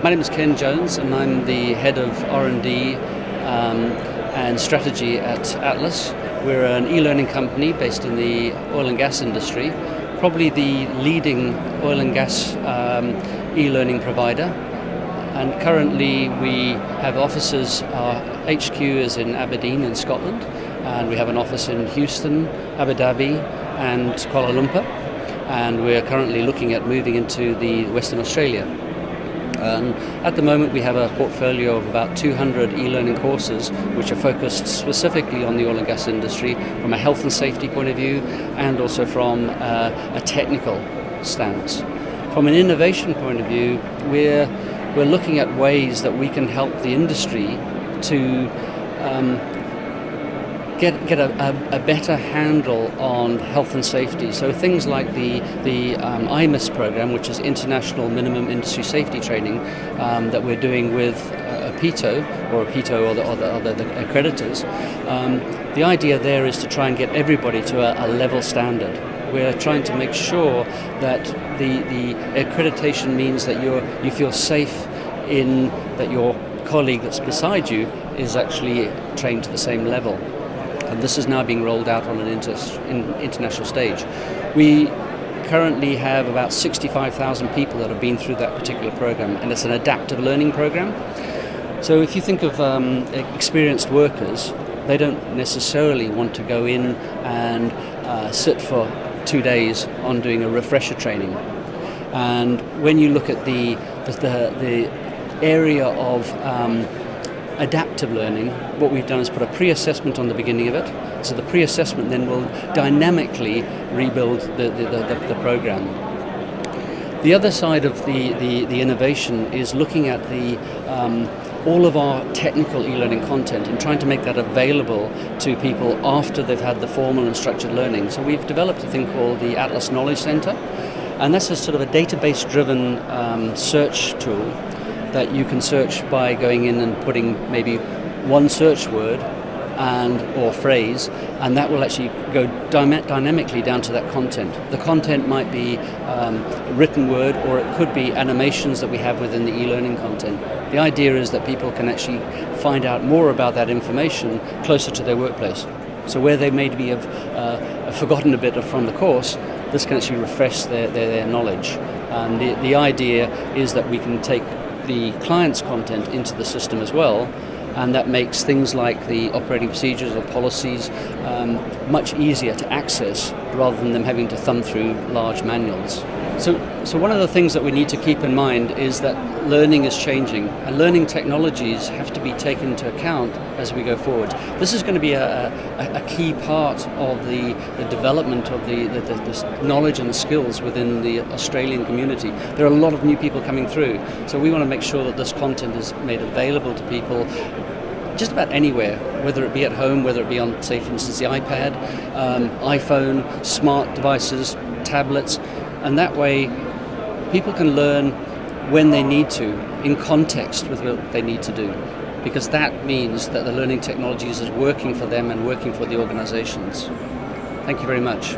My name is Ken Jones, and I'm the head of R&D and strategy at Atlas. We're an e-learning company based in the oil and gas industry, probably the leading oil and gas e-learning provider. And currently we have offices, our HQ is in Aberdeen in Scotland, and we have an office in Houston, Abu Dhabi and Kuala Lumpur. And we're currently looking at moving into the Western Australia. At the moment we have a portfolio of about 200 e-learning courses which are focused specifically on the oil and gas industry from a health and safety point of view and also from a technical stance. From an innovation point of view, we're looking at ways that we can help the industry to get a better handle on health and safety. So things like the IMIS program, which is International Minimum Industry Safety Training, that we're doing with APITO or the accreditors. The idea there is to try and get everybody to a level standard. We're trying to make sure that the accreditation means that you feel safe in that your colleague that's beside you is actually trained to the same level. And this is now being rolled out on an international stage. We currently have about 65,000 people that have been through that particular program, and it's an adaptive learning program. So if you think of experienced workers, they don't necessarily want to go in and sit for 2 days on doing a refresher training. And when you look at the area of adaptive learning, what we've done is put a pre-assessment on the beginning of it. So the pre-assessment then will dynamically rebuild the program. The other side of the innovation is looking at all of our technical e-learning content and trying to make that available to people after they've had the formal and structured learning. So we've developed a thing called the Atlas Knowledge Center, and that's a sort of a database-driven search tool that you can search by going in and putting maybe one search word or phrase, and that will actually go dynamically down to that content. The content might be written word, or it could be animations that we have within the e-learning content. The idea is that people can actually find out more about that information closer to their workplace. So where they maybe have forgotten a bit from the course, this can actually refresh their knowledge. And the idea is that we can take the client's content into the system as well, and that makes things like the operating procedures or policies much easier to access rather than them having to thumb through large manuals. So one of the things that we need to keep in mind is that learning is changing, and learning technologies have to be taken into account as we go forward. This is going to be a key part of the development of the knowledge and the skills within the Australian community. There are a lot of new people coming through, so we want to make sure that this content is made available to people just about anywhere, whether it be at home, whether it be on, say, for instance, the iPad, iPhone, smart devices, tablets, and that way people can learn when they need to, in context with what they need to do, because that means that the learning technologies is working for them and working for the organizations. Thank you very much.